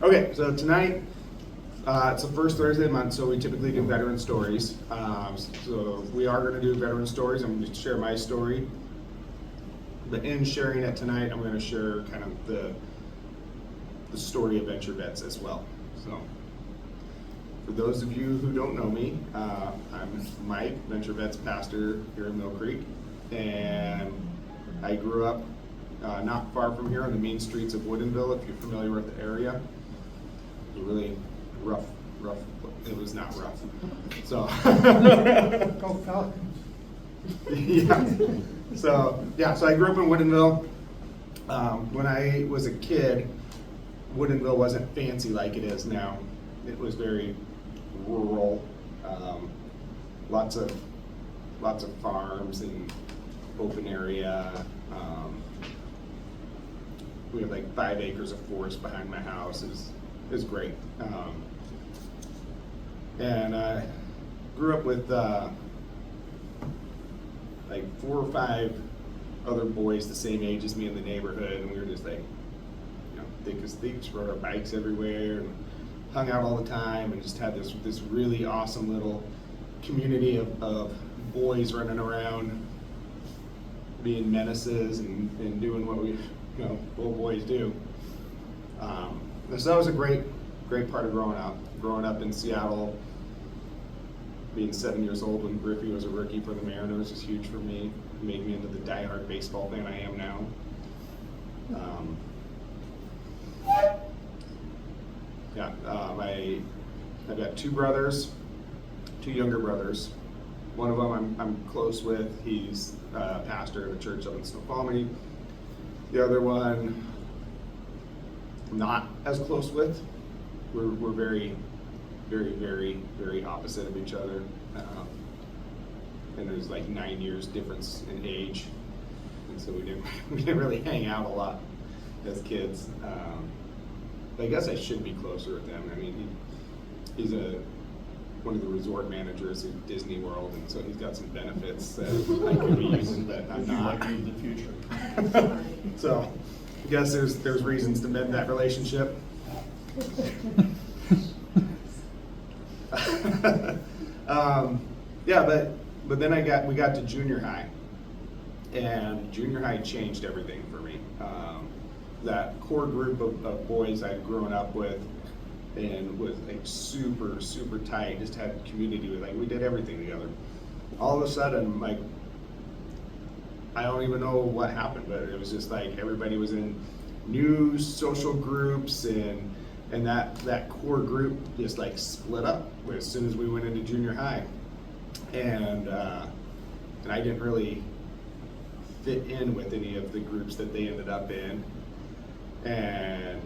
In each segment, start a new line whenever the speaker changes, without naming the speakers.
Okay, so tonight, it's the first Thursday of the month, so we typically do veteran stories. So we are going to do veteran stories. I'm going to share my story. But in sharing it tonight, I'm going to share kind of the story of Venture Vets as well. So for those of you who don't know me, I'm Mike, Venture Vets pastor here in Mill Creek. And I grew up not far from here on the main streets of Woodinville, if you're familiar with the area. It was really rough, it was not rough. So,
Go Falcons.
So I grew up in Woodinville. When I was a kid, Woodinville wasn't fancy like it is now. It was very rural, lots of farms and open area. We had like 5 acres of forest behind my house. It was great. And I grew up with like 4 or 5 other boys the same age as me in the neighborhood, and we were just like, thick as thieves, rode our bikes everywhere and hung out all the time, and just had this really awesome little community of boys running around, being menaces and doing what we, little boys do. So that was a great part of growing up in Seattle. Being 7 years old when Griffey was a rookie for the Mariners was huge for me. It made me into the diehard baseball fan I am now. I've got 2 brothers, 2 younger brothers. One of them I'm close with. He's a pastor at a church up in Snoqualmie. The other one, not as close with. We're very, very, very, very opposite of each other. And there's like 9 years difference in age. And so we didn't really hang out a lot as kids. I guess I should be closer with him. I mean, he's one of the resort managers at Disney World, and so he's got some benefits that I could be using, but I'm not.
In the future.
So I guess there's reasons to mend that relationship. But then we got to junior high, and junior high changed everything for me. That core group of boys I'd grown up with and was like super, super tight, just had community with, like, we did everything together. All of a sudden, like, I don't even know what happened, but it was just like everybody was in new social groups, and that core group just like split up as soon as we went into junior high. And I didn't really fit in with any of the groups that they ended up in. And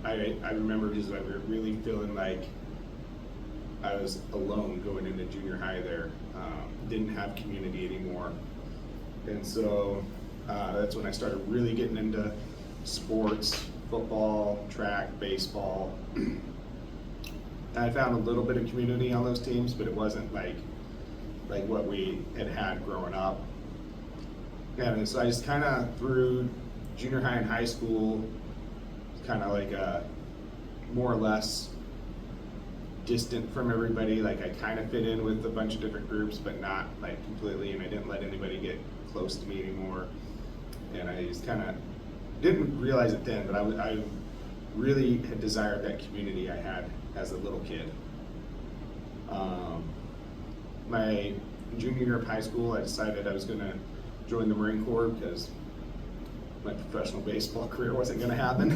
I remember just like really feeling like I was alone going into junior high there. Didn't have community anymore. And so that's when I started really getting into sports, football, track, baseball. And I found a little bit of community on those teams, but it wasn't like what we had growing up. And so I just kind of through junior high and high school, kind of like more or less distant from everybody. Like I kind of fit in with a bunch of different groups, but not like completely, and I didn't let anybody get close to me anymore. And I just kind of didn't realize it then, but I really had desired that community I had as a little kid. My junior year of high school, I decided I was going to join the Marine Corps because my professional baseball career wasn't going to happen.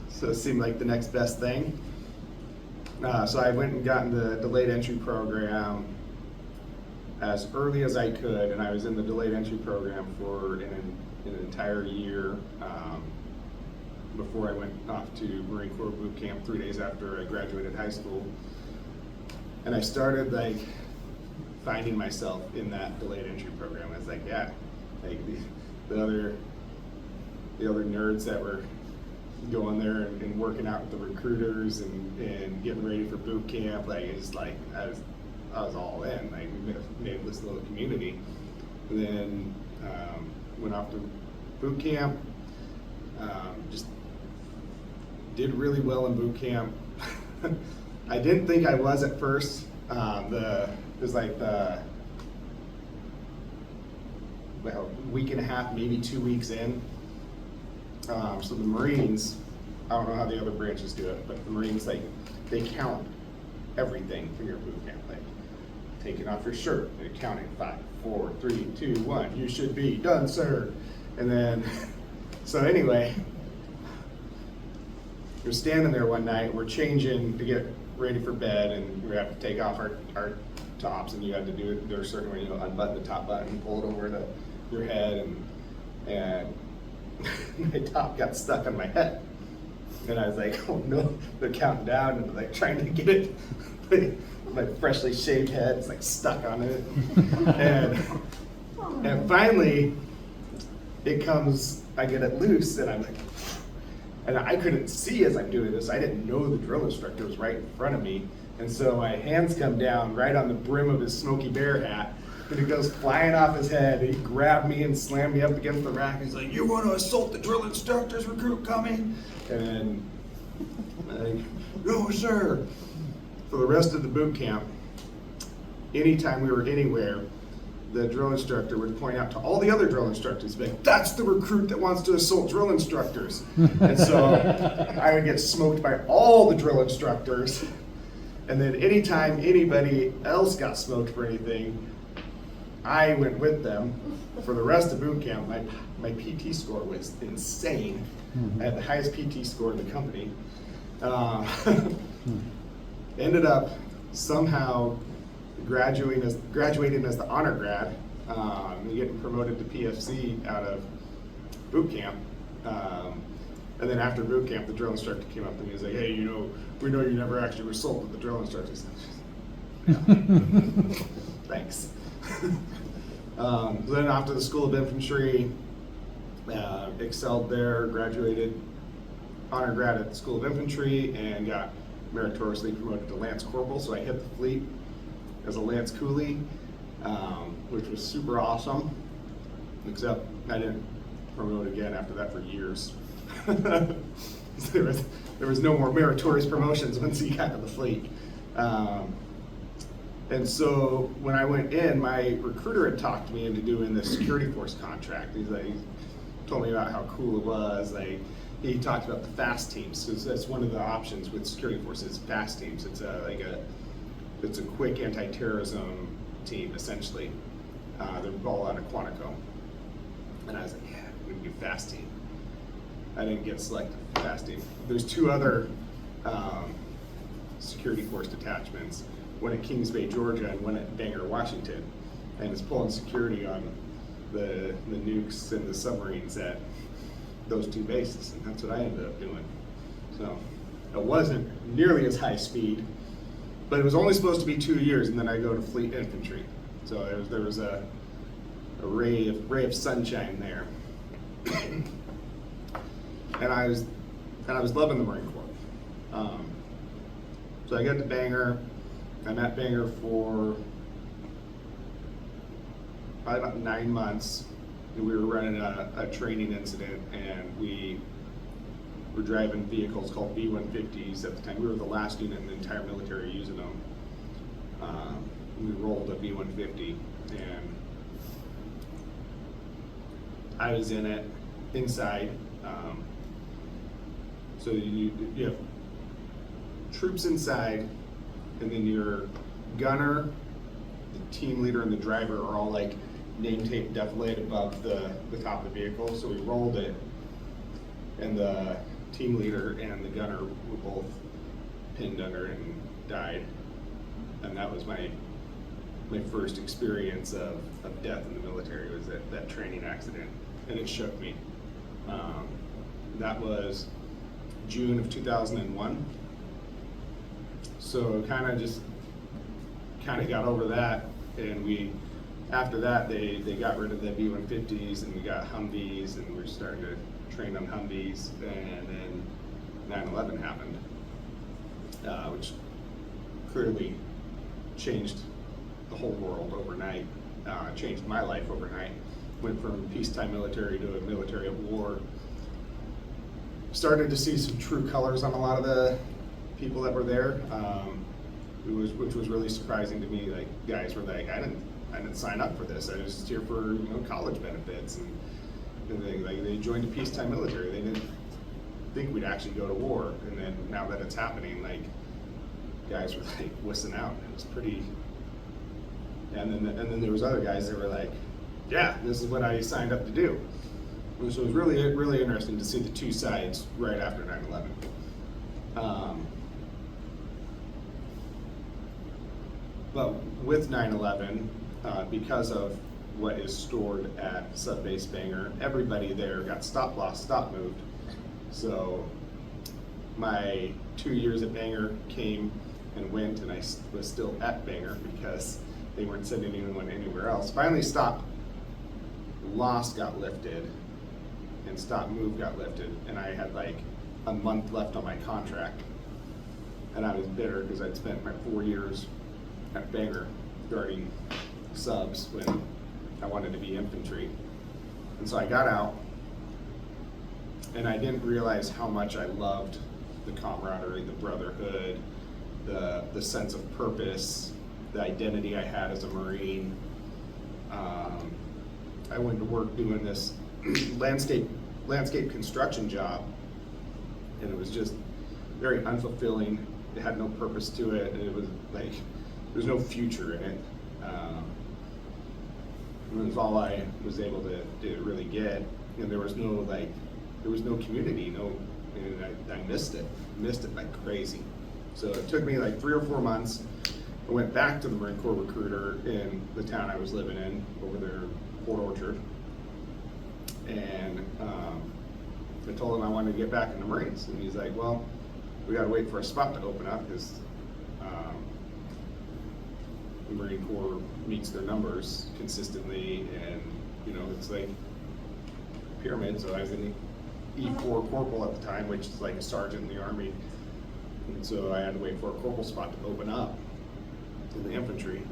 So it seemed like the next best thing. So I went and got in the delayed entry program as early as I could, and I was in the delayed entry program for an entire year before I went off to Marine Corps boot camp 3 days after I graduated high school. And I started like finding myself in that delayed entry program. I was like, yeah, like the other nerds that were going there and working out with the recruiters and getting ready for boot camp, like it's like I was all in. Like we made this little community. And then went off to boot camp. Just did really well in boot camp. I didn't think I was at first. It was like well, week and a half, maybe 2 weeks in. So the Marines, I don't know how the other branches do it, but the Marines, like, they count everything from your boot camp, like taking off your shirt, they're counting 5, 4, 3, 2, 1. You should be done, sir. And then, so anyway, we're standing there one night, we're changing to get ready for bed, and we have to take off our tops, and you have to do it. There's a certain way, unbutton the top button, pull it over your head, and my top got stuck on my head. And I was like, oh no, they're counting down and like trying to get it. My freshly shaved head is like stuck on it. And finally it comes, I get it loose, and I'm like, and I couldn't see as I'm doing this. I didn't know the drill instructor was right in front of me. And so my hands come down right on the brim of his Smokey Bear hat, and it goes flying off his head. He grabbed me and slammed me up against the rack. He's like, "You want to assault the drill instructor's recruit Cumming?" And I'm like, "No, sir." For the rest of the boot camp, anytime we were anywhere, the drill instructor would point out to all the other drill instructors, like, "That's the recruit that wants to assault drill instructors." And so I would get smoked by all the drill instructors. And then anytime anybody else got smoked for anything, I went with them. For the rest of boot camp, my PT score was insane. I had the highest PT score in the company. Ended up somehow graduating as the honor grad, and getting promoted to PFC out of boot camp. And then after boot camp, the drill instructor came up to me and was like, "Hey, we know you never actually assaulted the drill instructor." Thanks. Then after the School of Infantry, excelled there, graduated honor grad at the School of Infantry, and got meritoriously promoted to Lance Corporal. So I hit the fleet as a Lance Coolie, which was super awesome, except I didn't promote again after that for years. There was no more meritorious promotions once he got to the fleet. And so when I went in, my recruiter had talked me into doing this security force contract. He told me about how cool it was. He talked about the fast teams. So that's one of the options with security forces, fast teams. It's a quick anti-terrorism team, essentially. They're all out of Quantico. And I was like, yeah, we can do fast team. I didn't get selected for fast team. There's 2 other security force detachments, one at Kings Bay, Georgia, and one at Bangor, Washington. And it's pulling security on the nukes and the submarines at those 2 bases, and that's what I ended up doing. So it wasn't nearly as high speed, but it was only supposed to be 2 years, and then I go to Fleet Infantry. So there was a ray of sunshine there. And I was loving the Marine Corps. So I got to Bangor. I'm at Bangor for probably about 9 months. We were running a training incident, and we were driving vehicles called B-150s at the time. We were the last unit in the entire military using them. We rolled a B-150, and I was in it, inside. So you have troops inside, and then your gunner, the team leader, and the driver are all like name tape defilade above the top of the vehicle. So we rolled it, and the team leader and the gunner were both pinned under it and died. And that was my first experience of death in the military, was that training accident, and it shook me. That was June of 2001. So kind of got over that, and after that they got rid of the B-150s, and we got Humvees, and we're starting to train on Humvees, and then 9/11 happened, which clearly changed the whole world overnight, changed my life overnight. Went from peacetime military to a military at war, started to see some true colors on a lot of the people that were there, which was really surprising to me. Like, guys were like, I didn't sign up for this. I was just here for, you know, college benefits and they joined the peacetime military. They didn't think we'd actually go to war. And then now that it's happening, like, guys were like whistling out. It was pretty. And then there was other guys that were like, yeah, this is what I signed up to do. So it was really, really interesting to see the two sides right after 9/11. But with 9/11, because of what is stored at Sub-Base Bangor, everybody there got stop loss, stop moved. So my 2 years at Bangor came and went, and I was still at Bangor because they weren't sending anyone anywhere else. Finally, stop loss got lifted, and stop move got lifted, and I had like a month left on my contract. And I was bitter because I'd spent my 4 years at Bangor guarding subs when I wanted to be infantry. And so I got out, and I didn't realize how much I loved the camaraderie, the brotherhood, the sense of purpose, the identity I had as a Marine. I went to work doing this landscape construction job, and it was just very unfulfilling. It had no purpose to it, and it was like there was no future in it. It was all I was able to really get, and there was no community, and I missed it like crazy. So it took me like 3 or 4 months. I went back to the Marine Corps recruiter in the town I was living in over there, Port Orchard, and I told him I wanted to get back in the Marines, and he's like, well, we gotta wait for a spot to open up because the Marine Corps meets their numbers consistently, and you know, it's like pyramid. So I was an E4 corporal at the time, which is like a sergeant in the Army, and so I had to wait for a corporal spot to open up in the infantry.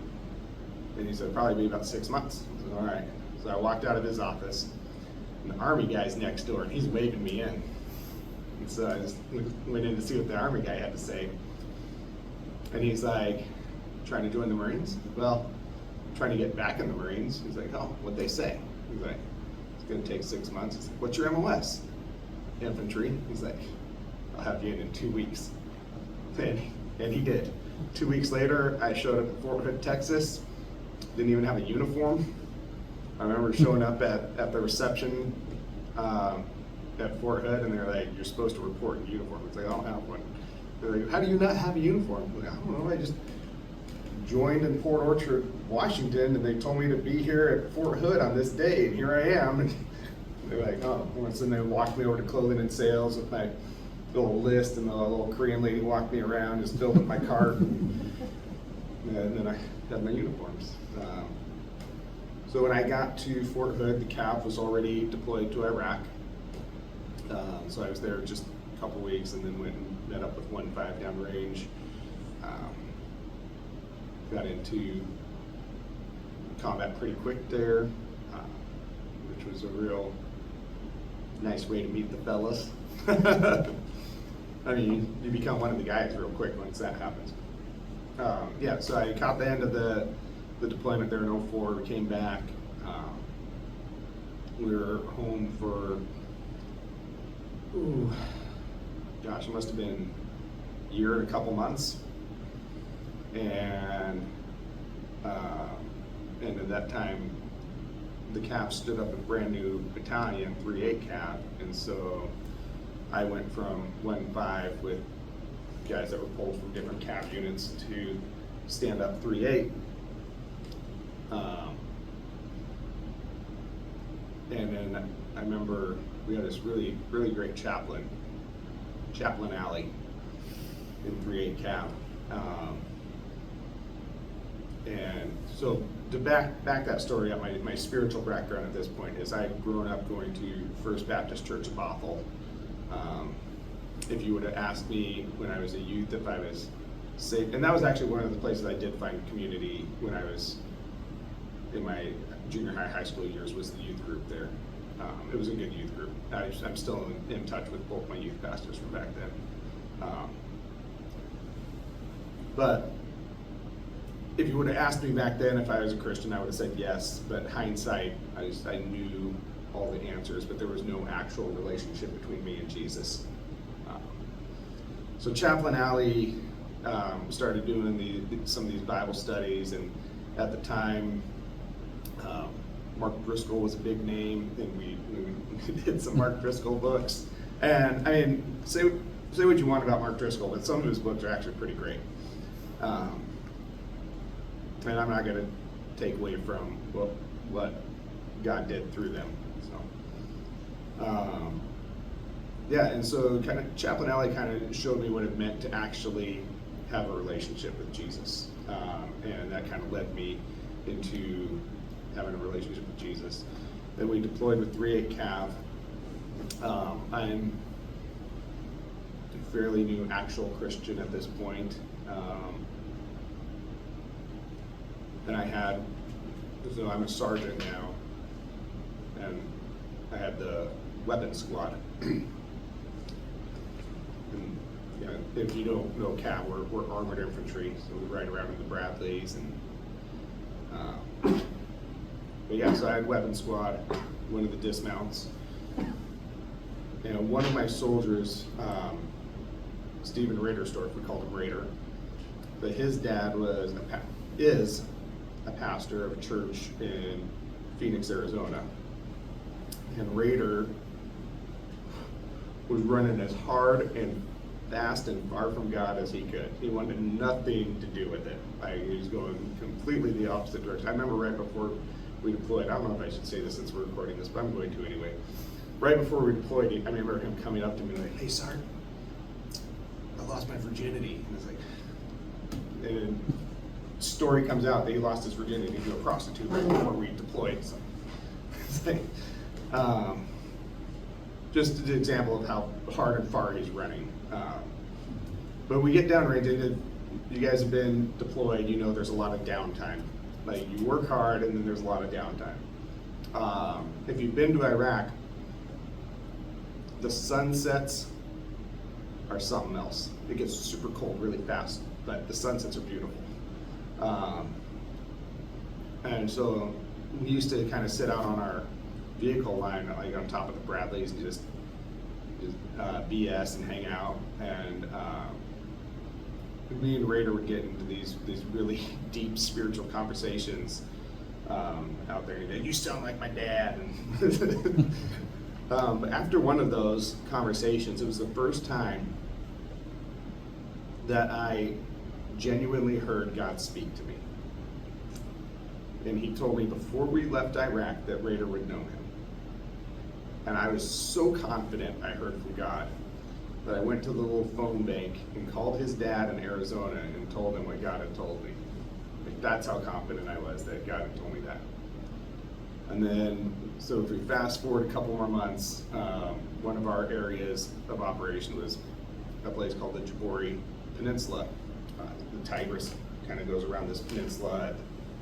And he said probably be about 6 months. I said, all right. So I walked out of his office, and the Army guy's next door, and he's waving me in. And so I just went in to see what the Army guy had to say. And he's like, trying to join the Marines? Well, trying to get back in the Marines. He's like, oh, what'd they say? He's like, it's gonna take 6 months. He's like, what's your MOS? Infantry. He's like, I'll have you in 2 weeks. And he did. 2 weeks later, I showed up at Fort Hood, Texas. Didn't even have a uniform. I remember showing up at the reception at Fort Hood, and they're like, you're supposed to report in uniform. It's like, I don't have one. They're like, how do you not have a uniform? I'm like, I don't know, I just joined in Port Orchard, Washington, and they told me to be here at Fort Hood on this day, and here I am. And they're like, oh. And then they walked me over to clothing and sales with my little list, and the little Korean lady walked me around, just filled up my cart. And then I had my uniforms. So when I got to Fort Hood, the CAV was already deployed to Iraq. So I was there just a couple weeks, and then went and met up with 1-5 downrange. Got into combat pretty quick there, which was a real nice way to meet the fellas. I mean, you become one of the guys real quick once that happens. Yeah, so I caught the end of the deployment there in 2004. We came back. We were home for, it must have been a year and a couple months. And at that time, the CAV stood up a brand new battalion, 3/8 CAV, and so I went from 1-5 with guys that were pulled from different CAV units to stand up 3/8. And then I remember we had this really, really great chaplain Alley in 3/8 CAV. And so to back that story up, my spiritual background at this point is I'd grown up going to First Baptist Church of Bothell. If you would have asked me when I was a youth if I was saved, and that was actually one of the places I did find community when I was in my junior high school years, was the youth group there. It was a good youth group. I'm still in touch with both my youth pastors from back then. But if you would have asked me back then if I was a Christian, I would have said yes. But hindsight, I knew all the answers, but there was no actual relationship between me and Jesus. So Chaplain Alley started doing some of these Bible studies, and at the time, Mark Driscoll was a big name, and we did some Mark Driscoll books. And I mean, say what you want about Mark Driscoll, but some of his books are actually pretty great. And I'm not going to take away from what God did through them. So, yeah, and so kind of Chaplain Alley kind of showed me what it meant to actually have a relationship with Jesus, and that kind of led me into having a relationship with Jesus. Then we deployed with 3/8 Cav. I'm a fairly new actual Christian at this point. And so I'm a sergeant now, and I had the weapons squad. And, you know, if you don't know Cav, we're armored infantry, so we ride around in the Bradleys, and but yeah, so I had weapons squad, one of the dismounts, and one of my soldiers, Stephen Raderstorff, we called him Raider, but his dad is a pastor of a church in Phoenix, Arizona, and Raider was running as hard and fast and far from God as he could. He wanted nothing to do with it. Like, he was going completely the opposite direction. I remember right before we deployed, I don't know if I should say this since we're recording this, but I'm going to anyway. Right before we deployed, I remember him coming up to me like, "Hey, Sergeant, I lost my virginity." And it's like, and story comes out that he lost his virginity to a prostitute right before we deployed. So it's like, just an example of how hard and far he's running. But we get downrange. You guys have been deployed, you know there's a lot of downtime. Like, you work hard and then there's a lot of downtime. If you've been to Iraq, the sunsets are something else. It gets super cold really fast, but the sunsets are beautiful. And so we used to kind of sit out on our vehicle line, like on top of the Bradleys, and just BS and hang out. And me and Raider would get into these really deep spiritual conversations out there. And you sound like my dad. And but after one of those conversations, it was the first time that I genuinely heard God speak to me. And he told me before we left Iraq that Raider would know him. And I was so confident I heard from God that I went to the little phone bank and called his dad in Arizona and told him what God had told me. Like, that's how confident I was that God had told me that. And then, so if we fast forward a couple more months, one of our areas of operation was a place called the Jabbori Peninsula. The Tigris kind of goes around this peninsula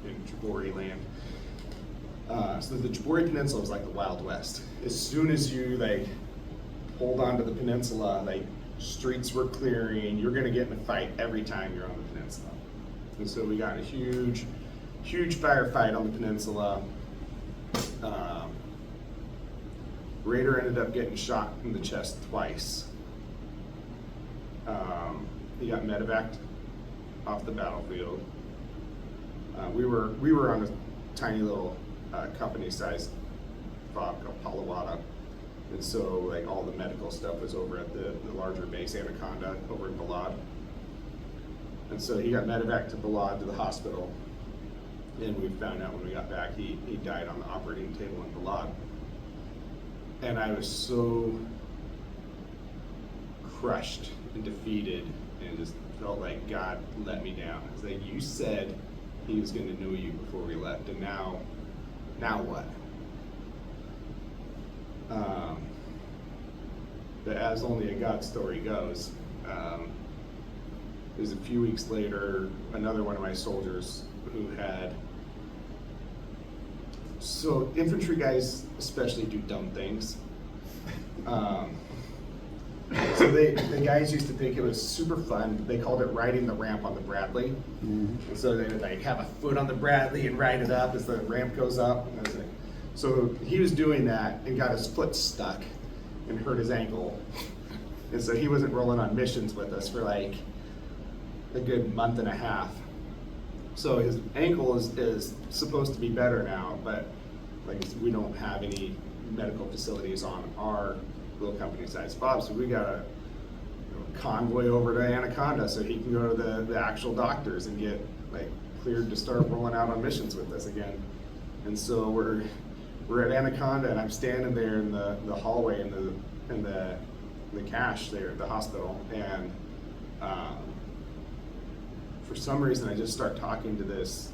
in Jabbori land. So the Jabbori Peninsula was like the Wild West. As soon as you hold on to the peninsula, streets were clearing, you're gonna get in a fight every time you're on the peninsula. And so we got a huge firefight on the peninsula. Raider ended up getting shot in the chest twice. He got medevaced off the battlefield. We were on a tiny little company-sized FOB called Palawada, and so all the medical stuff was over at the larger base, Anaconda, over in Balad. And so he got medevaced to Balad, to the hospital, and we found out when we got back he died on the operating table in Balad. And I was so crushed and defeated, and just felt like God let me down. It's like, you said he was going to know you before we left, and now what? But as only a God story goes, it was a few weeks later, another one of my soldiers who had So infantry guys especially do dumb things. So the guys used to think it was super fun. They called it riding the ramp on the Bradley. And so they would like have a foot on the Bradley and ride it up as the ramp goes up. And I was like, so he was doing that and got his foot stuck and hurt his ankle. And so he wasn't rolling on missions with us for like a good month and a half. So his ankle is supposed to be better now, but like we don't have any medical facilities on our little company size fob, so we got a convoy over to Anaconda so he can go to the actual doctors and get like cleared to start rolling out on missions with us again. And so we're at Anaconda, and I'm standing there in the hallway in the cache there at the hospital, and for some reason I just start talking to this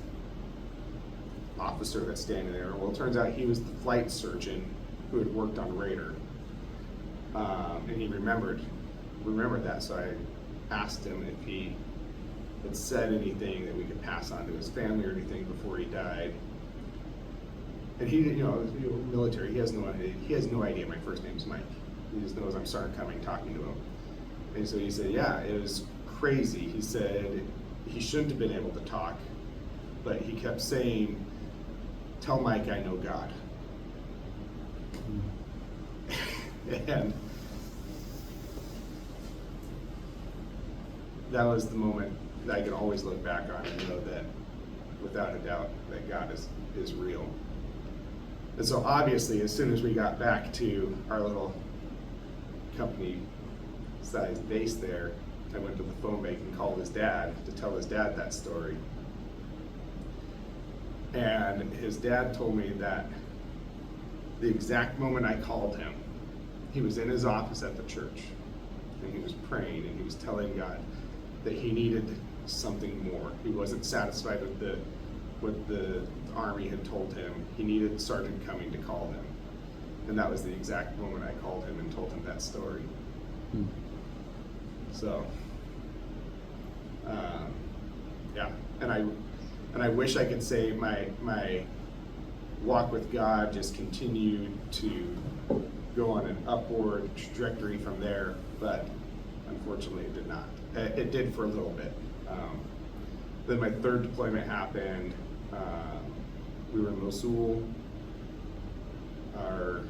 officer that's standing there. Well, it turns out he was the flight surgeon who had worked on Raider. And he remembered that, so I asked him if he had said anything that we could pass on to his family or anything before he died. And he, military, he has no idea my first name's Mike. He just knows I'm Sergeant Cumming talking to him. And so he said, yeah, it was crazy. He said he shouldn't have been able to talk, but he kept saying, "Tell Mike I know God." And that was the moment that I can always look back on and know that, without a doubt, that God is real. And so obviously, as soon as we got back to our little company-sized base there, I went to the phone bank and called his dad to tell his dad that story. And his dad told me that the exact moment I called him, he was in his office at the church, and he was praying, and he was telling God that he needed something more. He wasn't satisfied with what the Army had told him. He needed Sergeant Cumming to call him. And that was the exact moment I called him and told him that story. So, yeah, and I wish I could say my walk with God just continued to go on an upward trajectory from there, but unfortunately it did not. It did for a little bit. Then my third deployment happened. We were in Mosul. Our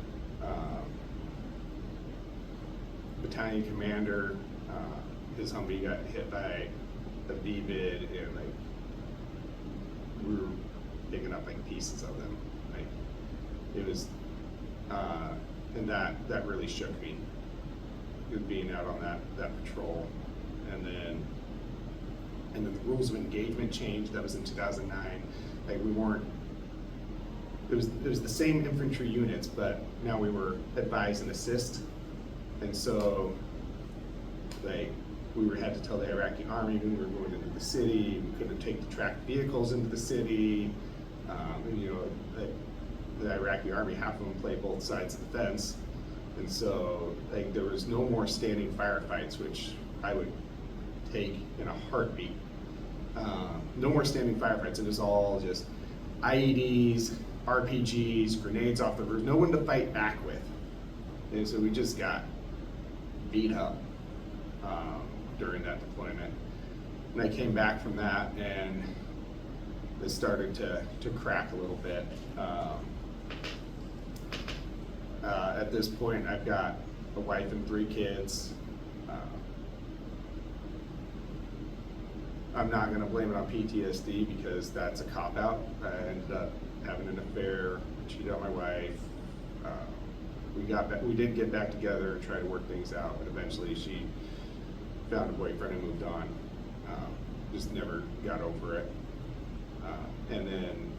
battalion commander, his Humvee got hit by a V-bid, and like we were picking up like pieces of them. Like it was, and that really shook me. Being out on that patrol, and then the rules of engagement changed. That was in 2009. Like we weren't. It was the same infantry units, but now we were advise and assist, and so like we had to tell the Iraqi army when we were going into the city. We couldn't take the tracked vehicles into the city. And, the Iraqi army, half of them play both sides of the fence. And so like there was no more standing firefights, which I would take in a heartbeat. No more standing firefights. It was all just IEDs, RPGs, grenades off the roof, no one to fight back with. And so we just got beat up during that deployment. And I came back from that, and it started to crack a little bit. At this point, I've got a wife and 3 kids. I'm not going to blame it on PTSD because that's a cop-out. I ended up having an affair, cheated on my wife. We did get back together and try to work things out, but eventually she found a boyfriend and moved on. Just never got over it. And then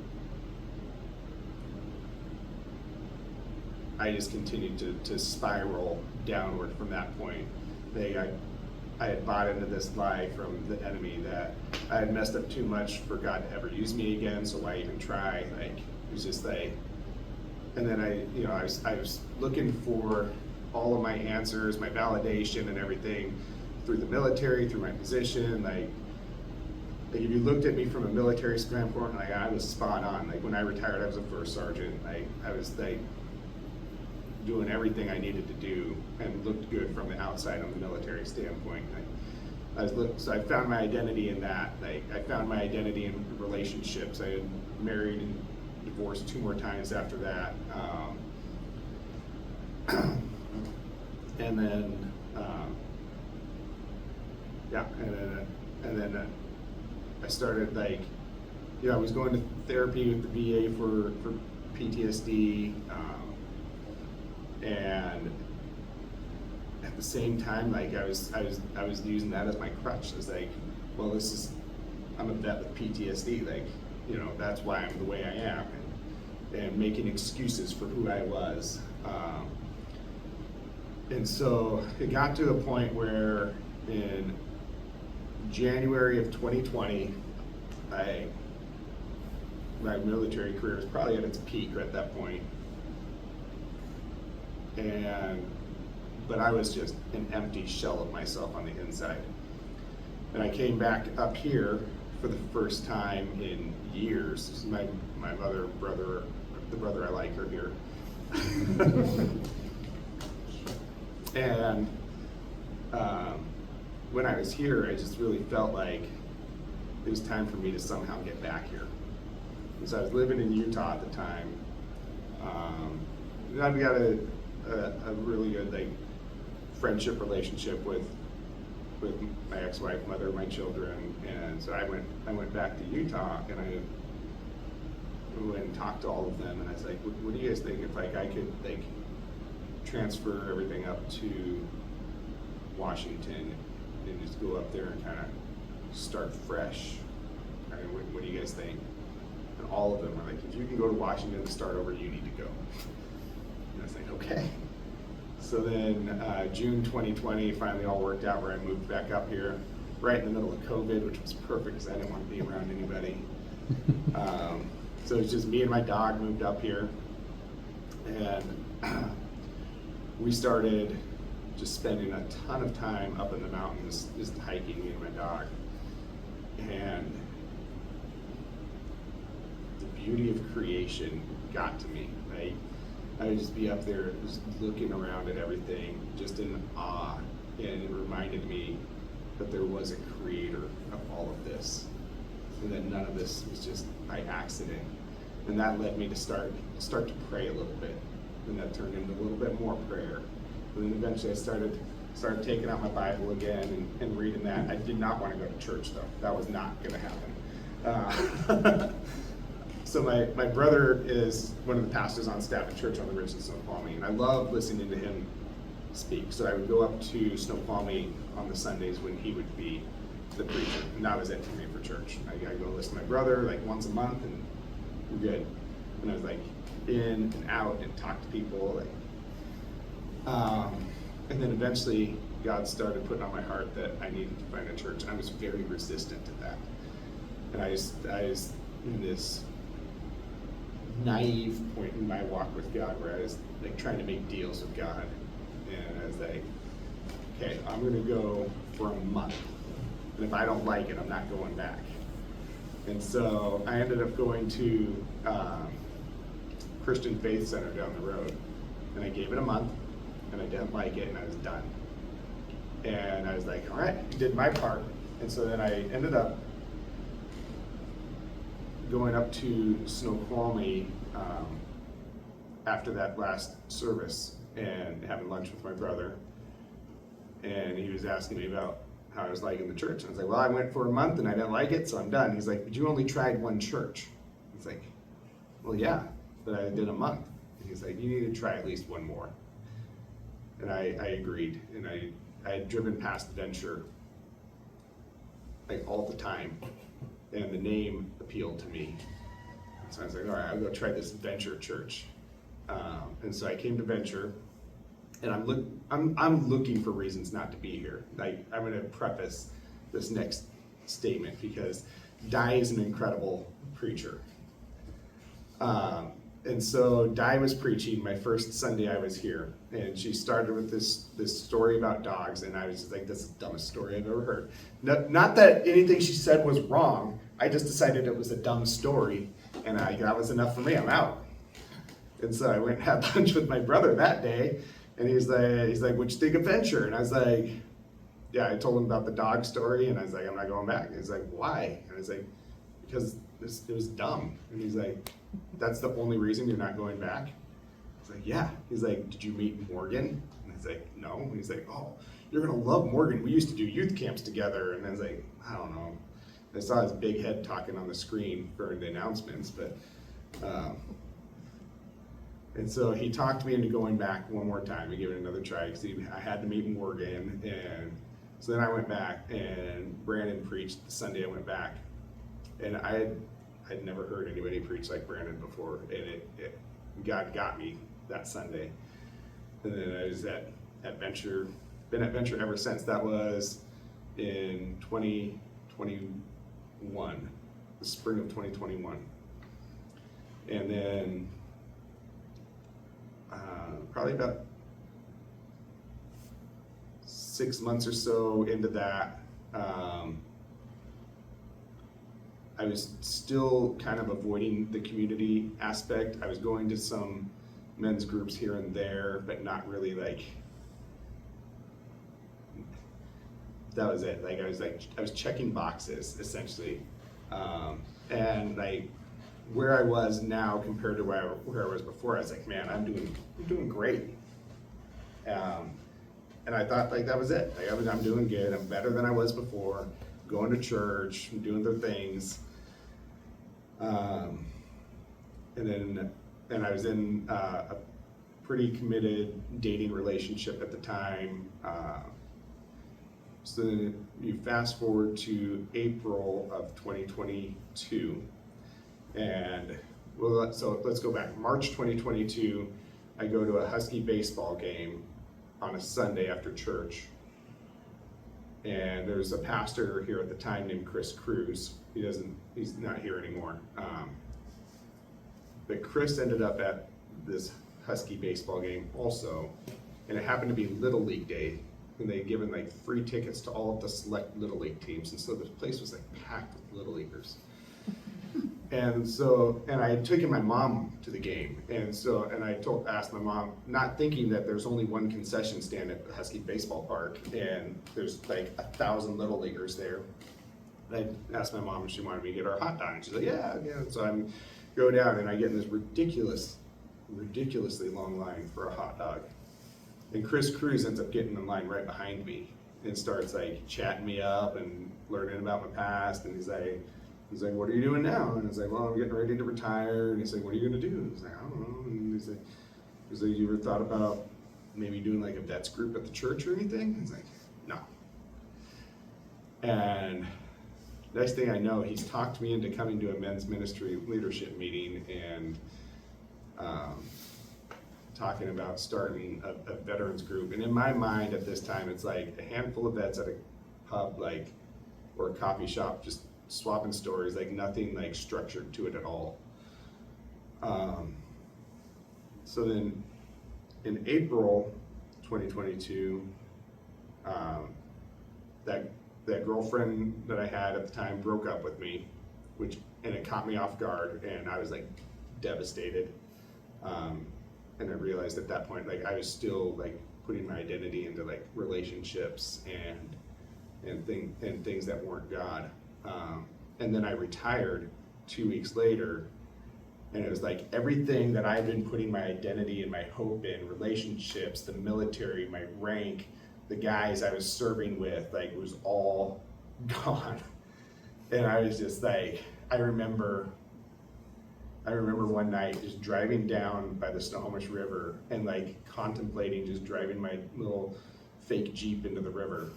I just continued to spiral downward from that point. I had bought into this lie from the enemy that I had messed up too much for God to ever use me again, so why even try? Like, it was just like, and then I was looking for all of my answers, my validation and everything through the military, through my position, like like if you looked at me from a military standpoint, like I was spot on. Like when I retired, I was a first sergeant. I was like doing everything I needed to do and looked good from the outside on the military standpoint. So I found my identity in that. Like I found my identity in relationships. I had married and divorced 2 more times after that. And then, I started like, I was going to therapy with the VA for PTSD, and at the same time, like I was using that as my crutch. I was like, well, I'm a vet with PTSD, like, that's why I'm the way I am, and making excuses for who I was. And so it got to a point where in January of 2020, my military career was probably at its peak at that point. But I was just an empty shell of myself on the inside. And I came back up here for the first time in years. My brother, the brother I like are here. And when I was here, I just really felt like it was time for me to somehow get back here. And so I was living in Utah at the time. And I've got a really good like friendship relationship with my ex-wife, mother of my children, and so I went back to Utah, and I went and talked to all of them, and I was like, what do you guys think if like I could like transfer everything up to Washington and just go up there and kind of start fresh? I mean, what do you guys think? And all of them were like, if you can go to Washington and start over, you need to go. And I was like, okay. So then June 2020 finally all worked out where I moved back up here right in the middle of COVID, which was perfect because I didn't want to be around anybody. So it was just me and my dog moved up here, and we started just spending a ton of time up in the mountains, just hiking, me and my dog. And the beauty of creation got to me. I would just be up there just looking around at everything, just in awe, and it reminded me that there was a creator of all of this, and that none of this was just by accident. And that led me to start to pray a little bit, and that turned into a little bit more prayer. And then eventually I started taking out my Bible again and reading that. I did not want to go to church though. That was not going to happen. So my brother is one of the pastors on staff at church on the Ridge in Snoqualmie, and I love listening to him speak. So I would go up to Snoqualmie on the Sundays when he would be the preacher, and that was it for me for church. I go listen to my brother like once a month, and we're good. And I was like in and out and talk to people, and then eventually God started putting on my heart that I needed to find a church, and I was very resistant to that. And I was in this naive point in my walk with God where I was like trying to make deals with God, and I was like, okay, I'm gonna go for a month, and if I don't like it, I'm not going back. And so I ended up going to Christian Faith Center down the road, and I gave it a month, and I didn't like it, and I was done. And I was like, all right, I did my part. And so then I ended up going up to Snoqualmie after that last service and having lunch with my brother, and he was asking me about how I was liking the church. And I was like, well, I went for a month and I didn't like it, so I'm done. He's like, but you only tried one church. I was like, well, yeah, but I did a month. And he's like, you need to try at least one more. And I agreed, and I had driven past Venture like all the time, and the name appealed to me. So I was like, all right, I'll go try this Venture church. And so I came to Venture, and I'm looking for reasons not to be here. Like, I'm going to preface this next statement because Di is an incredible preacher. And so Di was preaching my first Sunday I was here, and she started with this story about dogs, and I was just like, this is the dumbest story I've ever heard. Not that anything she said was wrong, I just decided it was a dumb story, and that was enough for me, I'm out. And so I went and had lunch with my brother that day, and he's like, what'd you think of Venture? And I was like, yeah, I told him about the dog story, and I was like, I'm not going back. He's like, why? And I was like, because it was dumb. And he's like, that's the only reason you're not going back? I was like, yeah. He's like, did you meet Morgan? And I was like, no. And he's like, oh, you're gonna love Morgan. We used to do youth camps together. And I was like, I don't know. I saw his big head talking on the screen for the announcements, but, and so he talked me into going back one more time and giving it another try because I had to meet Morgan. And so then I went back, and Brandon preached the Sunday I went back. And I'd never heard anybody preach like Brandon before, and God got me that Sunday. And then I was at Venture, been at Venture ever since. That was in 2021, the spring of 2021. And then probably about 6 months or so into that, I was still kind of avoiding the community aspect. I was going to some men's groups here and there, but not really like, that was it. I was checking boxes essentially. And like where I was now compared to where I was before, I was like, man, I'm doing great. And I thought like that was it. Like I'm doing good. I'm better than I was before. Going to church, doing their things. And I was in a pretty committed dating relationship at the time. So then you fast forward to April of 2022, and so let's go back. March 2022, I go to a Husky baseball game on a Sunday after church. And there's a pastor here at the time named Chris Cruz. He's not here anymore. But Chris ended up at this Husky baseball game also, and it happened to be Little League Day, and they had given like free tickets to all of the select Little League teams, and so the place was like packed with Little Leaguers. And I had taken my mom to the game, and I asked my mom, not thinking that there's only one concession stand at the Husky baseball park, and there's like 1,000 Little Leaguers there. I asked my mom if she wanted me to get her a hot dog, and she's like, yeah. So I go down, and I get in this ridiculously long line for a hot dog. And Chris Cruz ends up getting in line right behind me and starts like chatting me up and learning about my past, and he's like, what are you doing now? And I was like, well, I'm getting ready to retire. And he's like, what are you gonna do? He's like, I don't know. And he's like, you ever thought about maybe doing like a vets group at the church or anything? He's like, no. And next thing I know, he's talked me into coming to a men's ministry leadership meeting and talking about starting a veterans group. And in my mind at this time, it's like a handful of vets at a pub, like, or a coffee shop, just swapping stories, like nothing like structured to it at all. So then in April 2022, that girlfriend that I had at the time broke up with me, and it caught me off guard, and I was like devastated. And I realized at that point, like I was still like putting my identity into like relationships and things that weren't God. And then I retired 2 weeks later, and it was like everything that I've been putting my identity and my hope in, relationships, the military, my rank, the guys I was serving with, like was all gone. And I was just like, I remember one night just driving down by the Snohomish River and like contemplating just driving my little fake Jeep into the river.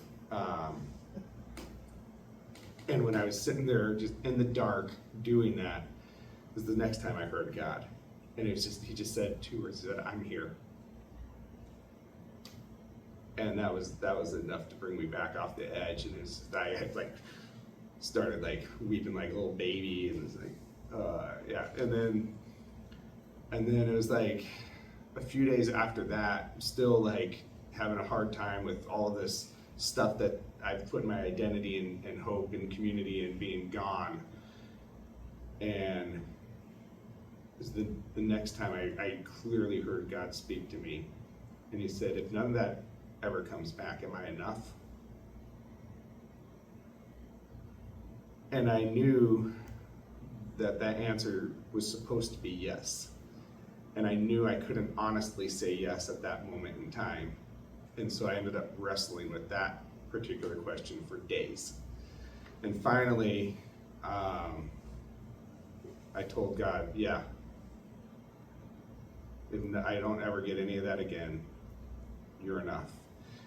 And when I was sitting there just in the dark doing that, was the next time I heard God. And it was just, he just said 2 words, he said, I'm here. And that was enough to bring me back off the edge. And I had like started like weeping like a little baby, and it was like, yeah. And then And then it was like a few days after that, still like having a hard time with all of this stuff that I've put my identity and hope and community and being gone. And it was the next time I clearly heard God speak to me. And he said, if none of that ever comes back, am I enough? And I knew that that answer was supposed to be yes. And I knew I couldn't honestly say yes at that moment in time. And so I ended up wrestling with that particular question for days. And finally, I told God, yeah, if I don't ever get any of that again, you're enough.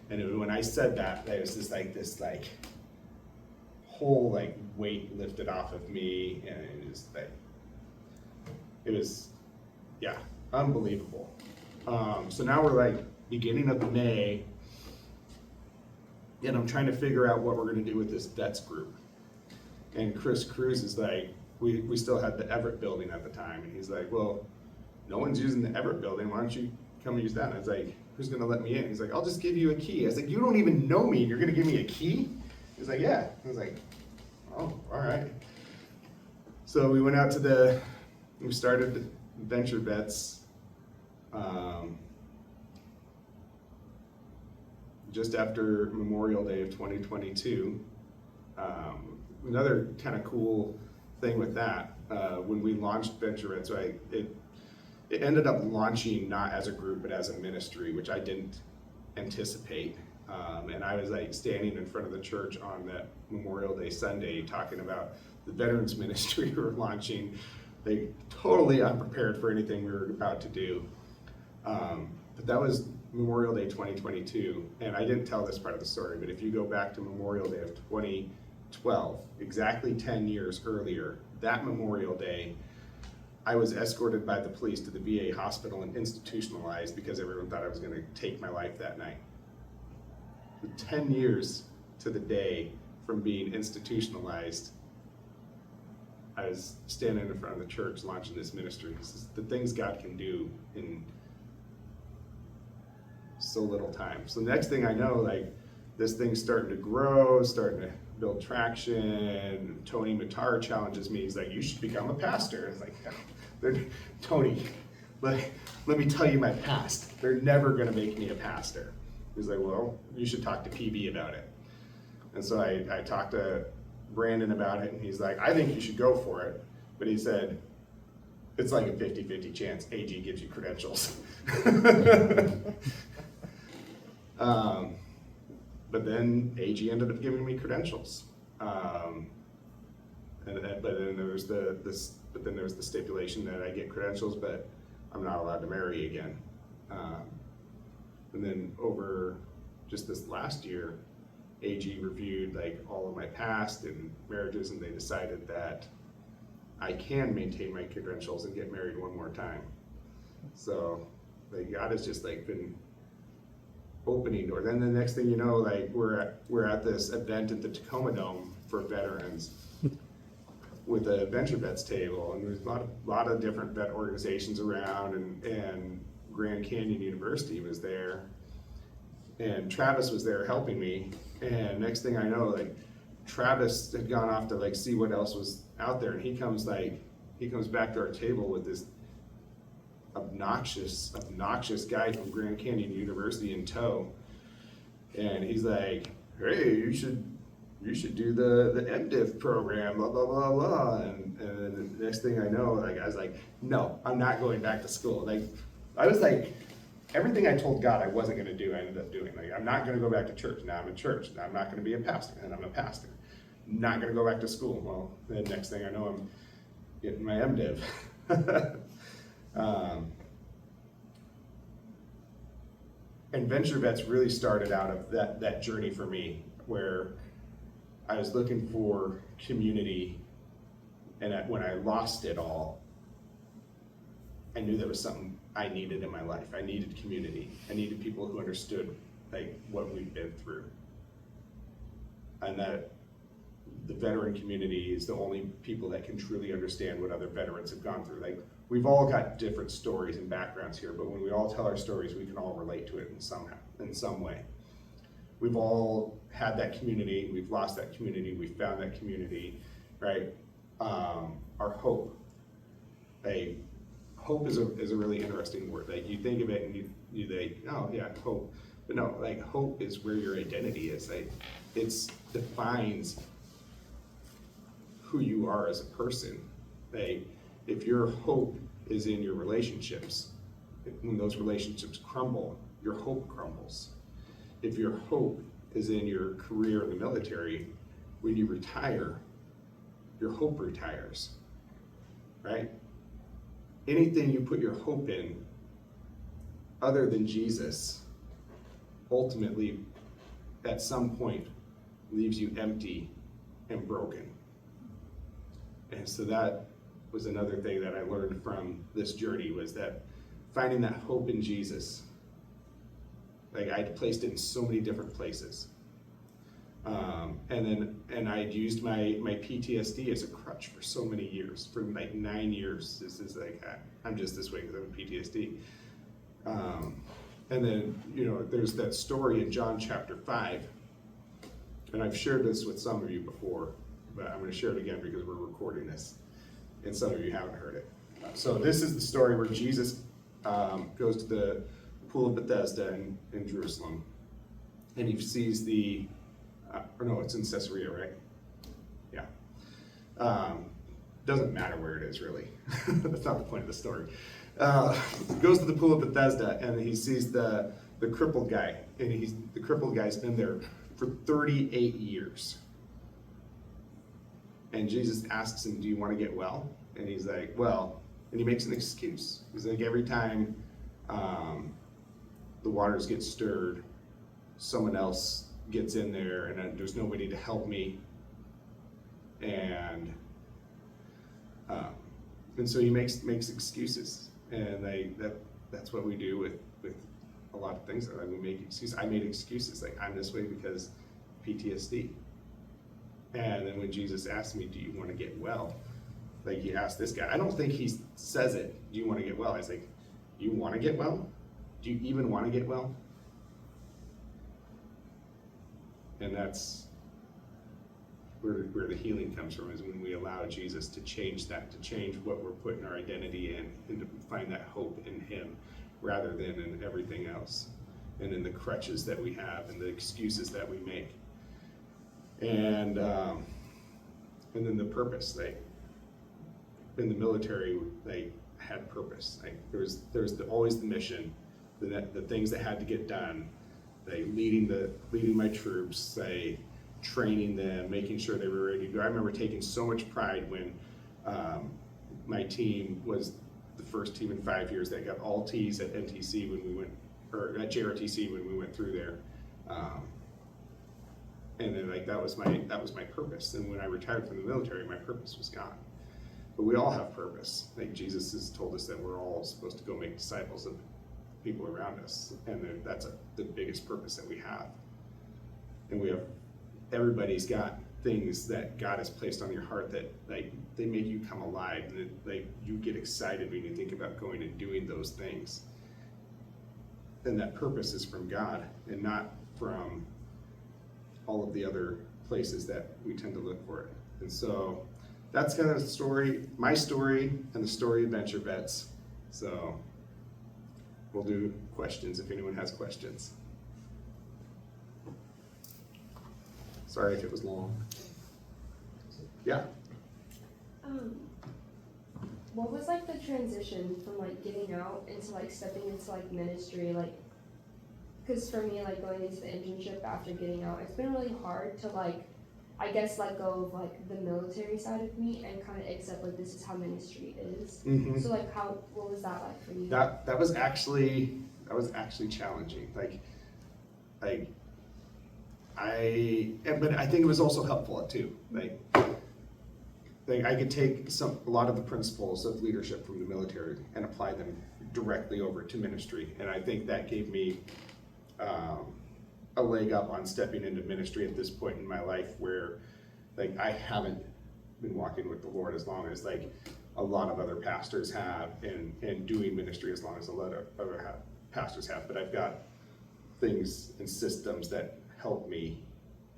And when I said that, there was this whole weight lifted off of me, and it was unbelievable. So now we're beginning of May, and I'm trying to figure out what we're going to do with this vets group. And Chris Cruz is we still had the Everett building at the time, and he's like, well, no one's using the Everett building, why don't you come use that? And I was like, who's going to let me in? He's like, I'll just give you a key. I was like, you don't even know me, and you're going to give me a key? He's like, yeah. I was like, oh, all right. So we went out we started Venture Vets just after Memorial Day of 2022. Another kind of cool thing with that, when we launched Venture Vets, it ended up launching not as a group but as a ministry, which I didn't anticipate. And I was standing in front of the church on that Memorial Day Sunday talking about the veterans ministry we were launching, totally unprepared for anything we were about to do. But that was Memorial Day 2022, and I didn't tell this part of the story, but if you go back to Memorial Day of 2012, exactly 10 years earlier, that Memorial Day, I was escorted by the police to the VA hospital and institutionalized because everyone thought I was going to take my life that night. 10 years to the day from being institutionalized, I was standing in front of the church launching this ministry. This is the things God can do in so little time. So next thing I know, this thing's starting to grow, starting to build traction. Tony Matar challenges me. He's like, you should become a pastor. I was like, Tony, let me tell you my past. They're never gonna make me a pastor. He's like, well, you should talk to PB about it. And so I talked to Brandon about it, and he's like, I think you should go for it. But he said, it's like a 50-50 chance AG gives you credentials. But then AG ended up giving me credentials. But then there was the stipulation that I get credentials, but I'm not allowed to marry again. And then over just this last year, AG reviewed all of my past and marriages, and they decided that I can maintain my credentials and get married one more time. So God has just been opening doors. Then the next thing you know, we're at this event at the Tacoma Dome for veterans with a Venture Vets table, and there's a lot of different vet organizations around, and Grand Canyon University was there, and Travis was there helping me. And next thing I know, Travis had gone off to see what else was out there, and he comes back to our table with this obnoxious guy from Grand Canyon University in tow, and he's like, hey, you should do the MDiv program, blah blah blah blah. And then the next thing I know, I was like, no, I'm not going back to school. I was everything I told God I wasn't going to do, I ended up doing. I'm not going to go back to church. Now I'm in church. Now I'm not going to be a pastor, and I'm a pastor. Not going to go back to school. Well, the next thing I know, I'm getting my MDiv. And Venture Vets really started out of that journey for me, where I was looking for community, and when I lost it all, I knew there was something I needed in my life. I needed community. I needed people who understood what we've been through, and that the veteran community is the only people that can truly understand what other veterans have gone through. we've all got different stories and backgrounds here, but when we all tell our stories, we can all relate to it in some way. We've all had that community, we've lost that community, we've found that community, right? Our hope. Hope is a really interesting word. Like, you think of it and you think, oh yeah, hope. But no, like, hope is where your identity is. Like, it's defines who you are as a person. Like, if your hope is in your relationships, when those relationships crumble, your hope crumbles. If your hope is in your career in the military, when you retire, your hope retires, right? Anything you put your hope in other than Jesus, ultimately, at some point, leaves you empty and broken. And so that was another thing that I learned from this journey, was that finding that hope in Jesus. Like, I'd placed it in so many different places. And I'd used my PTSD as a crutch for so many years, for like 9 years. This is like, I'm just this way because I have PTSD. And then, there's that story in John chapter 5, and I've shared this with some of you before, but I'm going to share it again because we're recording this, and some of you haven't heard it. So this is the story where Jesus goes to the pool of Bethesda in Jerusalem, and he sees it's in Caesarea, right? Yeah. Doesn't matter where it is, really. That's not the point of the story. Goes to the pool of Bethesda, and he sees the crippled guy, and the crippled guy's been there for 38 years. And Jesus asks him, do you want to get well? And he's like, well, and he makes an excuse. He's like, every time the waters get stirred, someone else gets in there, and there's nobody to help me. And so he makes excuses, and that's what we do with a lot of things. Like, we make excuses. I made excuses, like, I'm this way because PTSD. And then when Jesus asked me, do you want to get well? Like, he asked this guy. I don't think he says it, do you want to get well? I was like, you want to get well? Do you even want to get well? And that's where the healing comes from, is when we allow Jesus to change that, to change what we're putting our identity in, and to find that hope in him rather than in everything else, and in the crutches that we have and the excuses that we make. And then the purpose. Like, in the military, they had purpose. Like, there was always the mission, the things that had to get done. They leading my troops, training them, making sure they were ready to go. I remember taking so much pride when my team was the first team in 5 years that got all T's at NTC when we went, or at JRTC when we went through there. And then, like, that was my purpose. And when I retired from the military, my purpose was gone. But we all have purpose. Like, Jesus has told us that we're all supposed to go make disciples of people around us, and that's the biggest purpose that we have. And everybody's got things that God has placed on your heart that, like, they make you come alive, and you get excited when you think about going and doing those things. And that purpose is from God and not from all of the other places that we tend to look for it. And so that's kind of the story, my story, and the story of Venture Vets. So we'll do questions if anyone has questions. Sorry if it was long. Yeah?
What was, like, the transition from, like, getting out into, like, stepping into, like, ministry? Like, because for me, like, going into the internship after getting out, it's been really hard to, like, I guess, let go of, like, the military side of me and kind of accept, like, this is how ministry is.
Mm-hmm.
So, like, what was that like for you?
That was actually challenging. But I think it was also helpful too. Like I could take a lot of the principles of leadership from the military and apply them directly over to ministry, and I think that gave me a leg up on stepping into ministry at this point in my life, where, like, I haven't been walking with the Lord as long as, like, a lot of other pastors have in doing ministry as long as a lot of other pastors have. But I've got things and systems that help me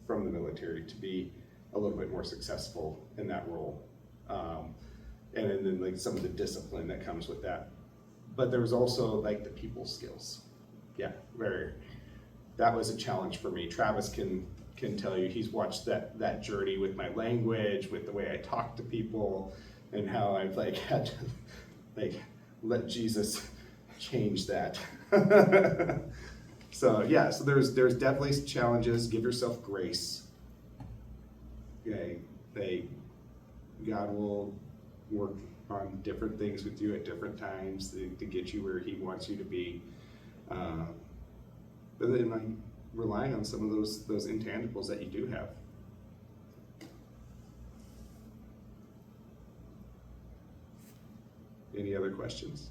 from the military to be a little bit more successful in that role. And then like some of the discipline that comes with that. But there was also like the people skills. Yeah, where that was a challenge for me. Travis can tell you, he's watched that journey with my language, with the way I talk to people, and how I've like had to like let Jesus change that. So yeah, so there's definitely challenges. Give yourself grace. Okay, God will work on different things with you at different times to get you where He wants you to be. But then like relying on some of those intangibles that you do have. Any other questions?